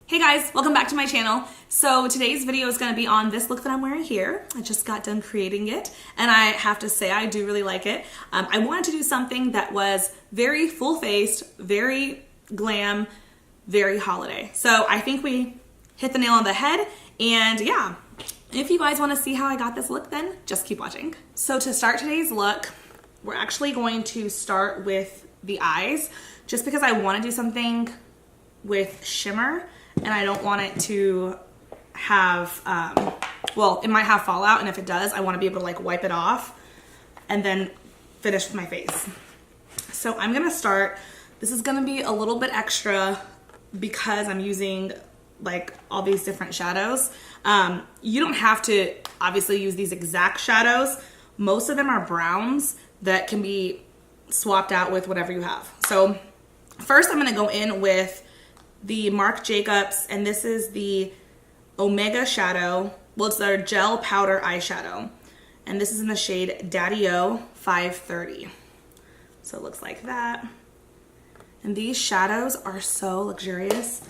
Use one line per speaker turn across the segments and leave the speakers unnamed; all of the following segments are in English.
Hey guys, welcome back to my channel. So today's video is going to be on this look that I'm wearing here. I just got done creating it and I have to say I do really like it. I wanted to do something that was very full-faced, very glam, very holiday. So I think we hit the nail on the head, and yeah, if you guys want to see how I got this look, then just keep watching. So to start today's look, we're actually going to start with the eyes, just because I want to do something with shimmer and I don't want it to have, well, it might have fallout, and if it does, I want to be able to like wipe it off and then finish with my face. So I'm gonna start, this is gonna be a little bit extra because I'm using like all these different shadows. You don't have to obviously use these exact shadows. Most of them are browns that can be swapped out with whatever you have. So first I'm gonna go in with the Marc Jacobs, and this is the Omega shadow. Well, it's their gel powder eyeshadow, and this is in the shade DADDI-O 530. So it looks like that. And these shadows are so luxurious.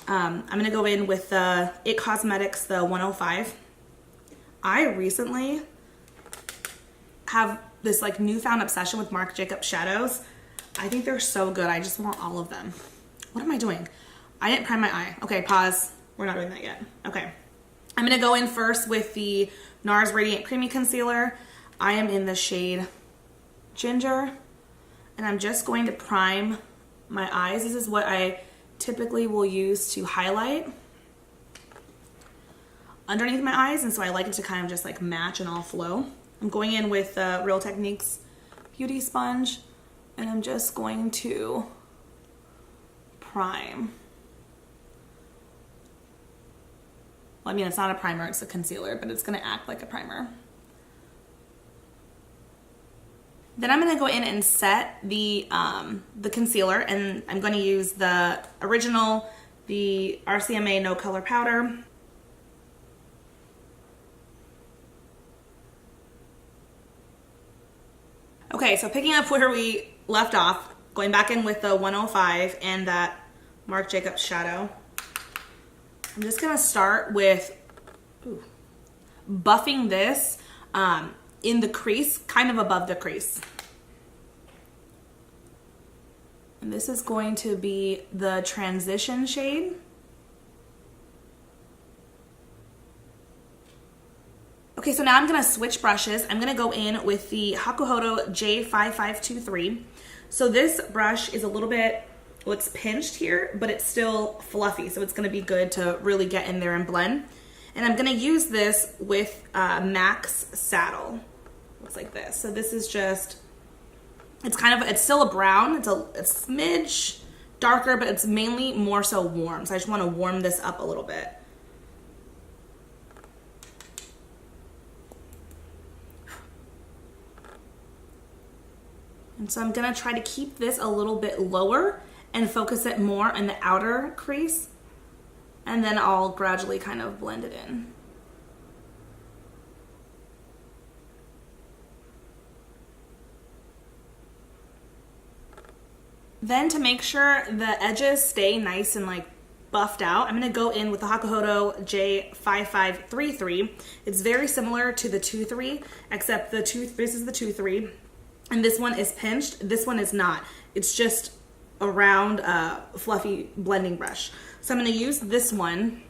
I'm gonna go in with the IT Cosmetics, the 105. I recently have this like newfound obsession with Marc Jacobs shadows. I think they're so good. I just want all of them. What am I doing? I didn't prime my eye. Okay, pause. We're not doing that yet. Okay. I'm gonna go in first with the NARS Radiant Creamy Concealer. I am in the shade Ginger, and I'm just going to prime my eyes. This is what I typically will use to highlight underneath my eyes, and so I like it to kind of just like match and all flow. I'm going in with Real Techniques Beauty Sponge, and I'm just going to prime. Well, I mean, it's not a primer, it's a concealer, but it's gonna act like a primer. Then I'm gonna go in and set the concealer, and I'm gonna use the original, the RCMA No Color Powder. Okay, so picking up where we left off, going back in with the 105 and that Marc Jacobs shadow. I'm just gonna start with buffing this in the crease, kind of above the crease. And this is going to be the transition shade. Okay, so now I'm gonna switch brushes. I'm gonna go in with the Hakuhodo J5523. So this brush is a little bit, well, it's pinched here, but it's still fluffy, so it's gonna be good to really get in there and blend. And I'm gonna use this with M.A.C's Saddle. Looks like this. So this is just, it's kind of, it's still a brown, it's a smidge darker, but it's mainly more so warm. So I just wanna warm this up a little bit. And so I'm gonna try to keep this a little bit lower and focus it more in the outer crease, and then I'll gradually kind of blend it in. Then to make sure the edges stay nice and like buffed out, I'm gonna go in with the Hakuhodo J5533. It's very similar to the 2-3, except this is the 2-3, and this one is pinched. This one is not. It's just a round, fluffy blending brush. So I'm gonna use this one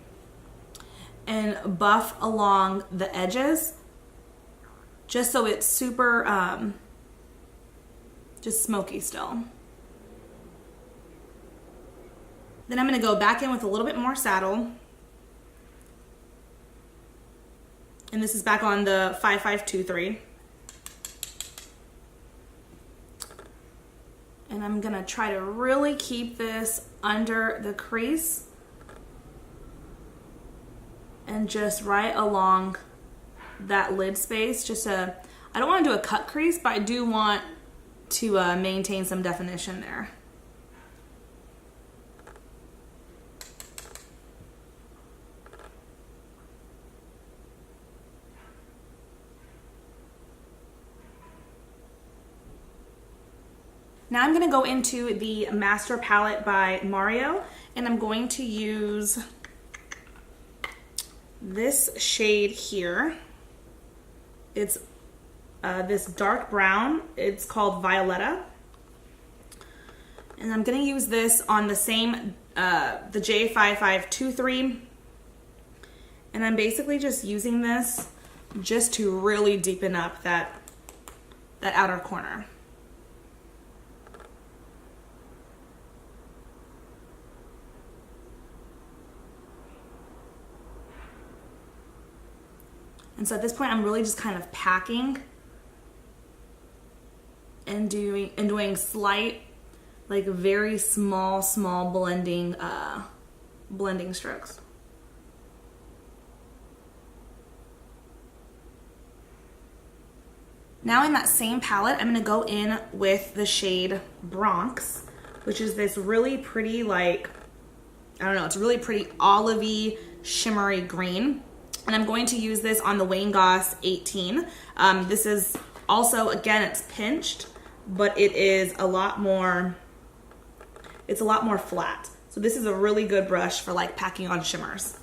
and buff along the edges, just so it's super, just smoky still. Then I'm gonna go back in with a little bit more Saddle. And this is back on the 5523. And I'm gonna try to really keep this under the crease and just right along that lid space. Just I don't wanna do a cut crease, but I do want to maintain some definition there. Now I'm going to go into the Master Palette by Mario, and I'm going to use this shade here. It's this dark brown. It's called Violetta. And I'm gonna use this on the same, the J5523. And I'm basically just using this just to really deepen up that outer corner. And so at this point, I'm really just kind of packing and doing slight, like very small blending strokes. Now in that same palette, I'm gonna go in with the shade Bronx, which is this really pretty, like, I don't know, it's really pretty olivey, shimmery green. And I'm going to use this on the Wayne Goss 18. This is also, again, it's pinched, but it is a lot more flat. So this is a really good brush for like packing on shimmers.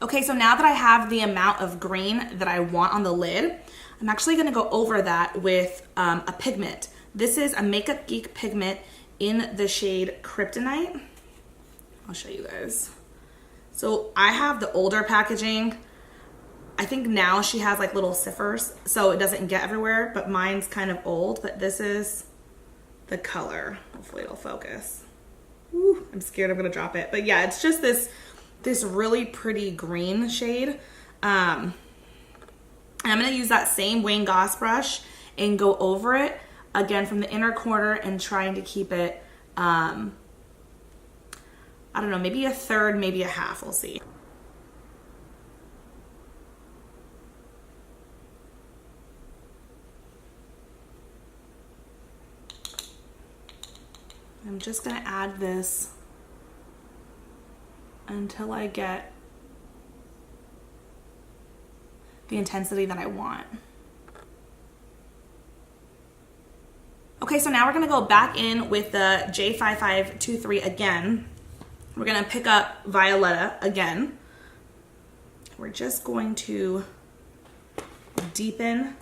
Okay, so now that I have the amount of green that I want on the lid, I'm actually gonna go over that with a pigment. This is a Makeup Geek pigment in the shade Kryptonite. I'll show you guys. So I have the older packaging. I think now she has like little siphers so it doesn't get everywhere, but mine's kind of old, but this is the color. Hopefully it'll focus. Ooh, I'm scared I'm gonna drop it. But yeah, it's just this really pretty green shade. And I'm gonna use that same Wayne Goss brush and go over it again from the inner corner and trying to keep it, I don't know, maybe a third, maybe a half, we'll see. I'm just gonna add this until I get the intensity that I want. Okay, so now we're gonna go back in with the J5523 again. We're gonna pick up Violetta again. We're just going to deepen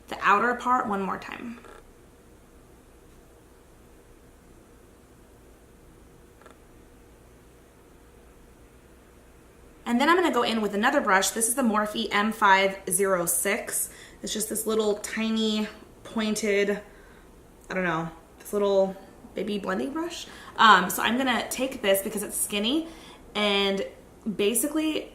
the outer part one more time. And then I'm gonna go in with another brush. This is the Morphe M506. It's just this little tiny pointed, I don't know, this little baby blending brush. So I'm gonna take this because it's skinny and basically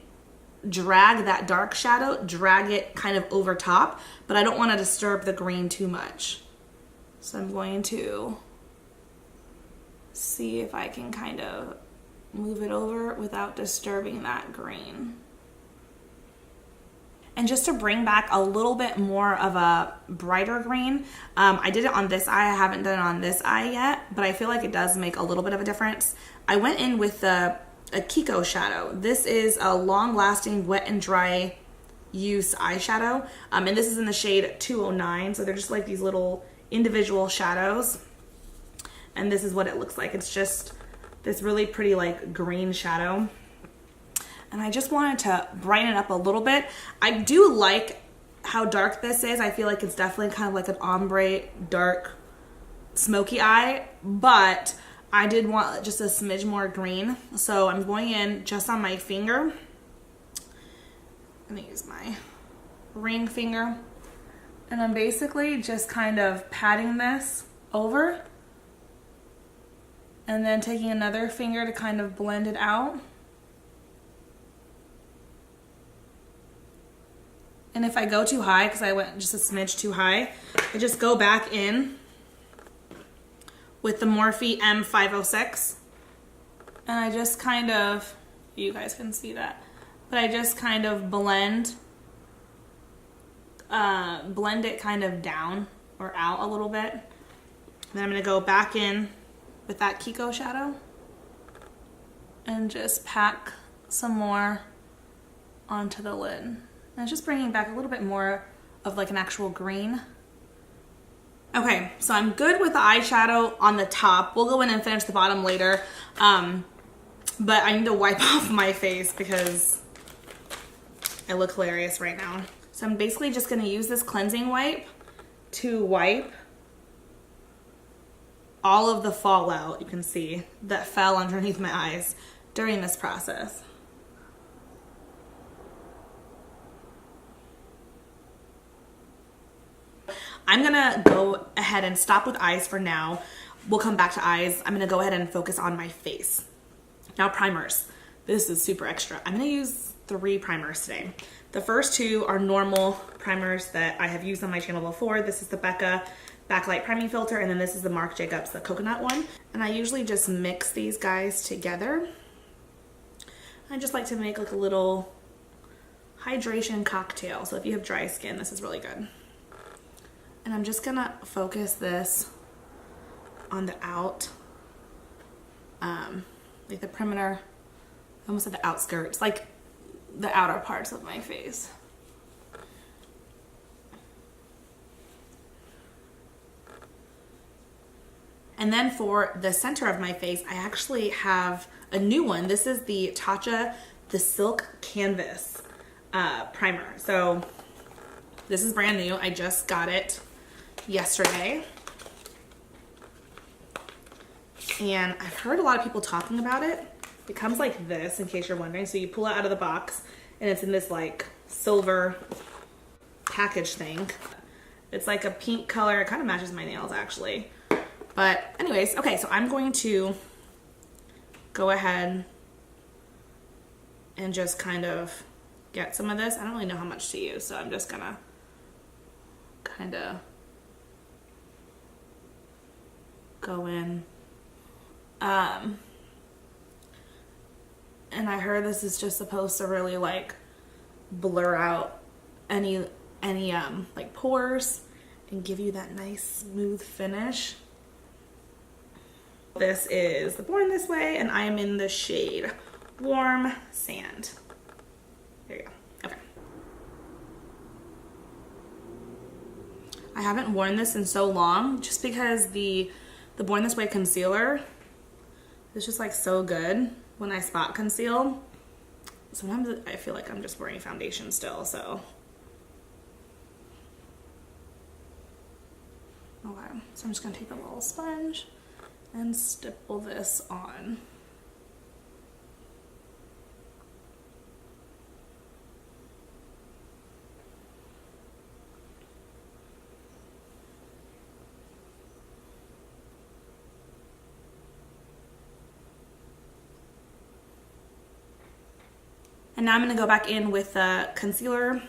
drag that dark shadow, drag it kind of over top, but I don't wanna disturb the green too much. So I'm going to see if I can kind of move it over without disturbing that green. And just to bring back a little bit more of a brighter green, I did it on this eye. I haven't done it on this eye yet, but I feel like it does make a little bit of a difference. I went in with a KIKO shadow. This is a long-lasting wet and dry use eyeshadow, and this is in the shade 209, so they're just like these little individual shadows, and this is what it looks like. It's just this really pretty like green shadow. And I just wanted to brighten it up a little bit. I do like how dark this is. I feel like it's definitely kind of like an ombre, dark, smoky eye, but I did want just a smidge more green. So I'm going in just on my finger. I'm gonna use my ring finger. And I'm basically just kind of patting this over and then taking another finger to kind of blend it out. And if I go too high, because I went just a smidge too high, I just go back in with the Morphe M506. And I just kind of, you guys can see that, but I just kind of blend it kind of down or out a little bit. And then I'm gonna go back in with that KIKO shadow and just pack some more onto the lid. And it's just bringing back a little bit more of like an actual green. Okay, so I'm good with the eyeshadow on the top. We'll go in and finish the bottom later. But I need to wipe off my face because I look hilarious right now. So I'm basically just gonna use this cleansing wipe to wipe all of the fallout, you can see, that fell underneath my eyes during this process. I'm gonna go ahead and stop with eyes for now. We'll come back to eyes. I'm gonna go ahead and focus on my face. Now primers. This is super extra. I'm gonna use 3 primers today. The first 2 are normal primers that I have used on my channel before. This is the BECCA Backlight Priming Filter, and then this is the Marc Jacobs, the coconut one. And I usually just mix these guys together. I just like to make like a little hydration cocktail. So if you have dry skin, this is really good. And I'm just gonna focus this on the like the perimeter, almost at the outskirts, like the outer parts of my face. And then for the center of my face, I actually have a new one. This is the TATCHA, the Silk Canvas primer. So this is brand new. I just got it yesterday. And I've heard a lot of people talking about it. It comes like this, in case you're wondering. So you pull it out of the box, and it's in this like silver package thing. It's like a pink color. It kind of matches my nails actually. But anyways, okay, so I'm going to go ahead and just kind of get some of this. I don't really know how much to use, so I'm just gonna kind of go in. And I heard this is just supposed to really like blur out any like pores and give you that nice smooth finish. This is the Born This Way, and I am in the shade Warm Sand. There you go. Okay. I haven't worn this in so long just because the Born This Way concealer is just like so good when I spot conceal. Sometimes I feel like I'm just wearing foundation still, so. Okay, so I'm just gonna take a little sponge and stipple this on. And now I'm gonna go back in with the concealer.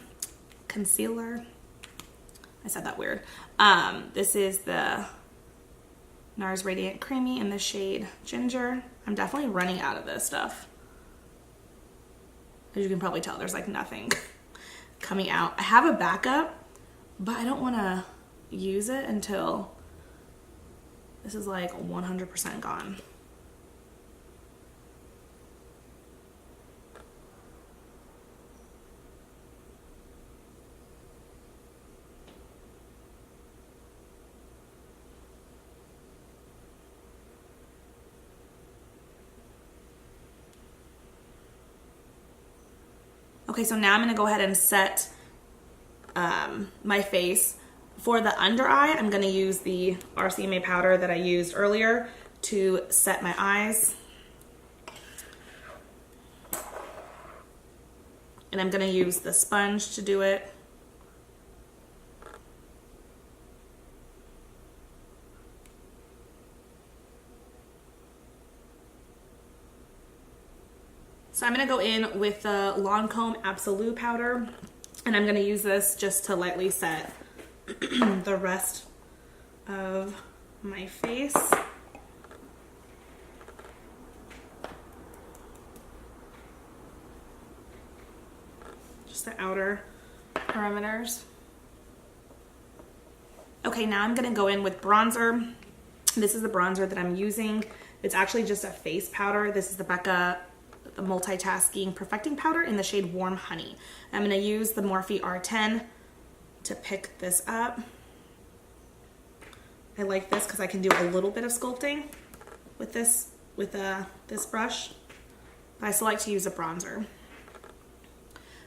I said that weird. This is the NARS Radiant Creamy in the shade Ginger. I'm definitely running out of this stuff. As you can probably tell, there's like nothing coming out. I have a backup, but I don't wanna use it until this is like 100% gone. Okay, so now I'm gonna go ahead and set my face. For the under eye, I'm gonna use the RCMA powder that I used earlier to set my eyes. And I'm gonna use the sponge to do it. So I'm gonna go in with the Lancome Absolute powder, and I'm gonna use this just to lightly set the rest of my face. Just the outer perimeters. Okay, now I'm gonna go in with bronzer. This is the bronzer that I'm using. It's actually just a face powder. This is the BECCA the Multitasking Perfecting Powder in the shade Warm Honey. I'm going to use the Morphe R10 to pick this up. I like this because I can do a little bit of sculpting with this brush. But I still like to use a bronzer.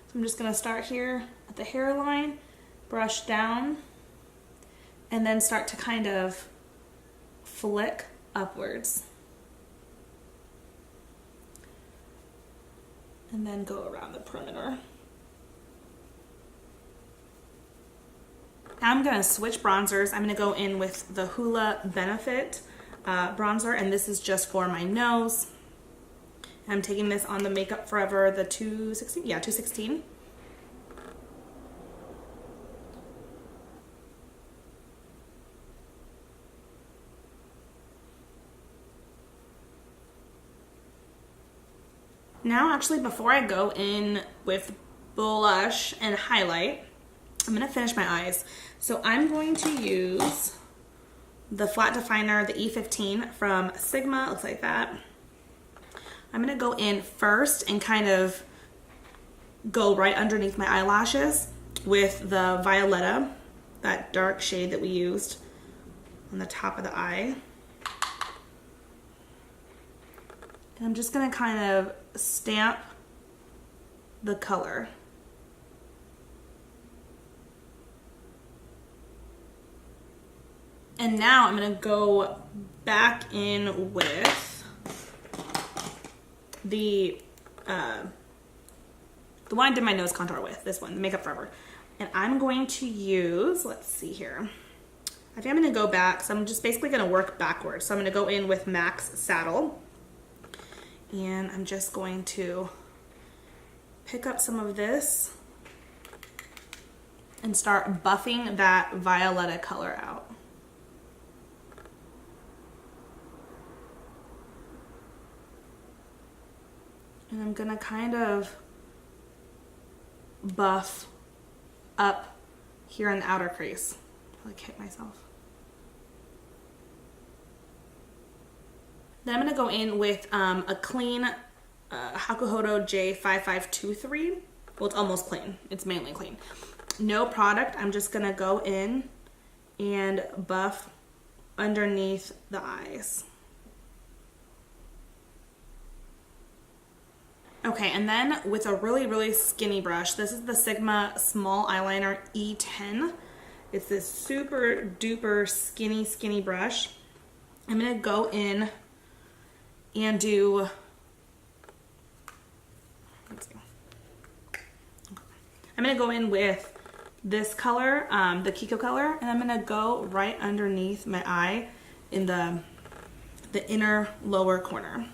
So I'm just gonna start here at the hairline, brush down, and then start to kind of flick upwards. And then go around the perimeter. Now I'm gonna switch bronzers. I'm gonna go in with the Hoola Benefit bronzer, and this is just for my nose. I'm taking this on the Makeup Forever, the 216, yeah, 216. Now, actually, before I go in with blush and highlight, I'm gonna finish my eyes. So I'm going to use the flat definer, the E15 from Sigma, looks like that. I'm gonna go in first and kind of go right underneath my eyelashes with the Violetta, that dark shade that we used on the top of the eye. And I'm just gonna kind of stamp the color. And now I'm gonna go back in with the one I did my nose contour with, this one, the Makeup Forever. And I'm going to use, let's see here. I think I'm gonna go back, so I'm just basically gonna work backwards. So I'm gonna go in with M.A.C Saddle. And I'm just going to pick up some of this and start buffing that Violetta color out. And I'm gonna kind of buff up here in the outer crease. Like hit myself. Then I'm gonna go in with a clean Hakuhodo J5523. Well, it's almost clean. It's mainly clean. No product. I'm just gonna go in and buff underneath the eyes. Okay, and then with a really, really skinny brush, this is the Sigma Small Eyeliner E10. It's this super duper skinny brush. I'm gonna go in and do, let's see. I'm gonna go in with this color, the KIKO color, and I'm gonna go right underneath my eye in the inner lower corner.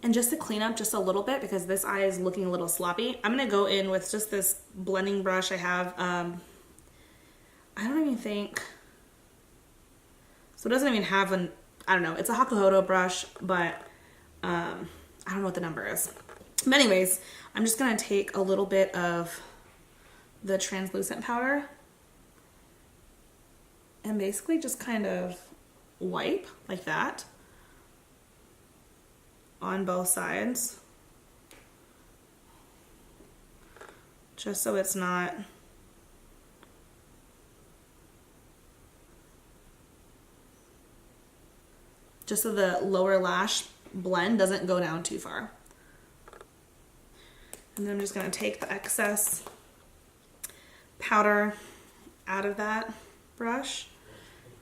And just to clean up just a little bit, because this eye is looking a little sloppy, I'm gonna go in with just this blending brush I have. I don't even think, so it doesn't even have an, I don't know, it's a Hakuhodo brush, but I don't know what the number is. But anyways, I'm just gonna take a little bit of the translucent powder and basically just kind of wipe like that on both sides, just so it's not just so the lower lash blend doesn't go down too far. And then I'm just going to take the excess powder out of that brush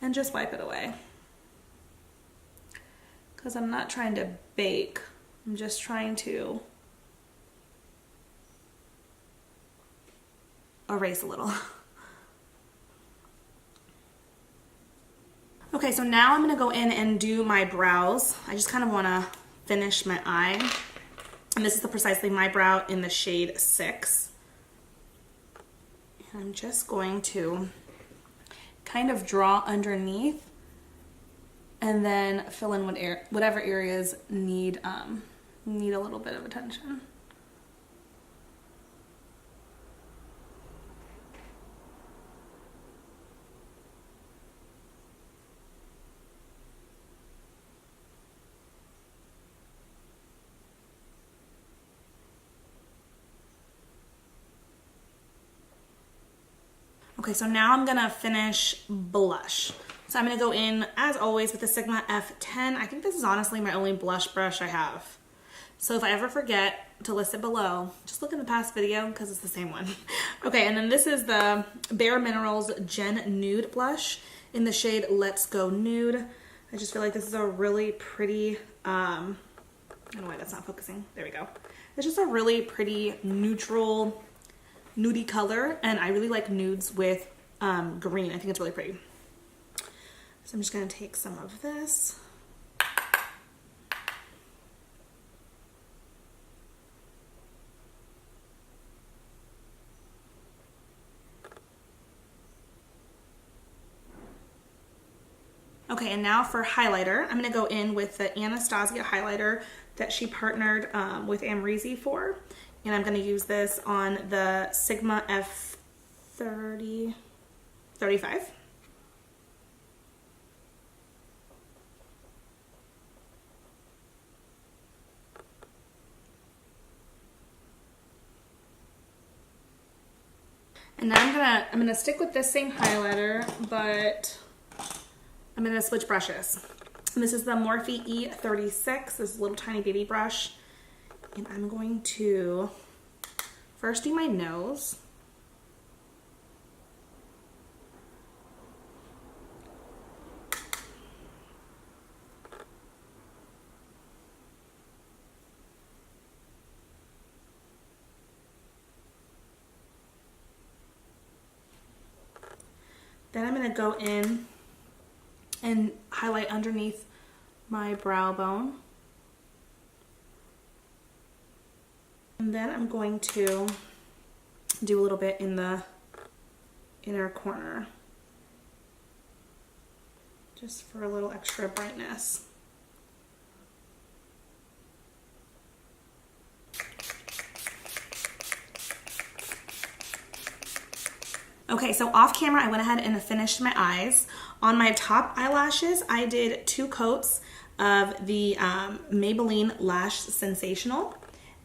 and just wipe it away. Because I'm not trying to bake, I'm just trying to erase a little. Okay, so now I'm gonna go in and do my brows. I just kind of wanna finish my eye. And this is the Precisely My Brow in the shade 6. And I'm just going to kind of draw underneath and then fill in whatever areas need a little bit of attention. Okay, so now I'm gonna finish blush. So I'm gonna go in, as always, with the Sigma F10. I think this is honestly my only blush brush I have. So if I ever forget to list it below, just look in the past video because it's the same one. Okay, and then this is the Bare Minerals Gen Nude blush in the shade Let's Go Nude. I just feel like this is a really pretty, I don't know why that's not focusing. There we go. It's just a really pretty neutral, nudie color, and I really like nudes with green. I think it's really pretty. So I'm just gonna take some of this. Okay, and now for highlighter, I'm gonna go in with the Anastasia highlighter that she partnered with M.A.C for. And I'm gonna use this on the Sigma F35. And now I'm gonna stick with this same highlighter, but I'm gonna switch brushes. And this is the Morphe E36, this little tiny baby brush. And I'm going to first do my nose. Then I'm gonna go in and highlight underneath my brow bone. And then I'm going to do a little bit in the inner corner, just for a little extra brightness. Okay, so off camera, I went ahead and finished my eyes. On my top eyelashes, I did 2 coats of the Maybelline Lash Sensational.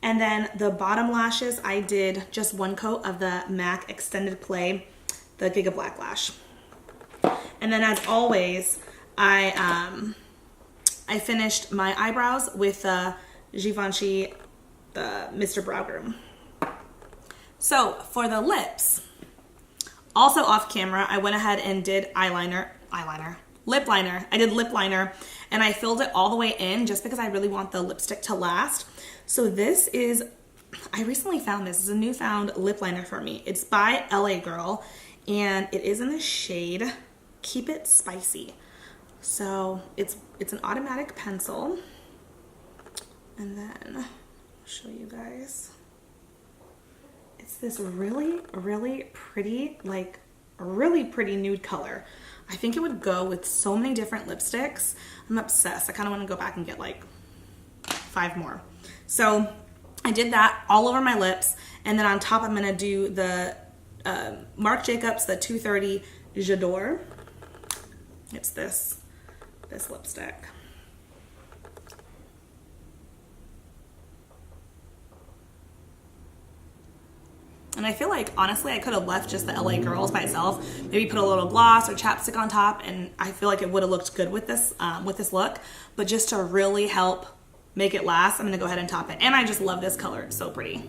And then the bottom lashes, I did just 1 coat of the MAC Extended Play, the Giga Black Lash. And then as always, I finished my eyebrows with the Givenchy, the Mr. Brow Groom. So for the lips, also off camera, I went ahead and did lip liner. I did lip liner and I filled it all the way in just because I really want the lipstick to last. So this is, I recently found this. This is a newfound lip liner for me. It's by LA Girl and it is in the shade Keep It Spicy. So it's an automatic pencil. And then I'll show you guys. It's this really, really pretty, like really pretty nude color. I think it would go with so many different lipsticks. I'm obsessed. I kind of want to go back and get like 5 more. So I did that all over my lips. And then on top, I'm going to do the Marc Jacobs, the 230 J'adore. It's this lipstick. And I feel like, honestly, I could have left just the LA Girls by itself. Maybe put a little gloss or chapstick on top, and I feel like it would have looked good with this look. But just to really help make it last, I'm going to go ahead and top it. And I just love this color. It's so pretty.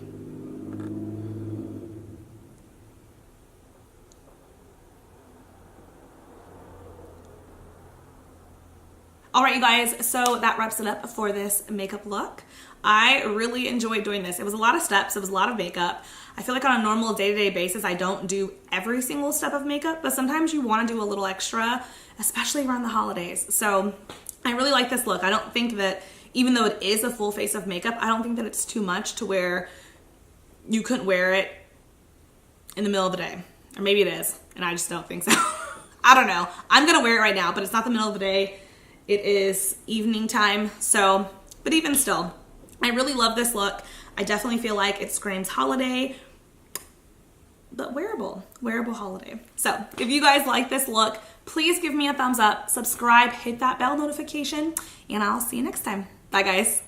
All right, you guys, so that wraps it up for this makeup look. I really enjoyed doing this. It was a lot of steps. It was a lot of makeup. I feel like on a normal day-to-day basis, I don't do every single step of makeup, but sometimes you want to do a little extra, especially around the holidays. So I really like this look. I don't think that, even though it is a full face of makeup, I don't think that it's too much to where you couldn't wear it in the middle of the day. Or maybe it is, and I just don't think so. I don't know. I'm going to wear it right now, but it's not the middle of the day. It is evening time, so, but even still, I really love this look. I definitely feel like it screams holiday, but wearable holiday. So if you guys like this look, please give me a thumbs up, subscribe, hit that bell notification, and I'll see you next time. Bye, guys.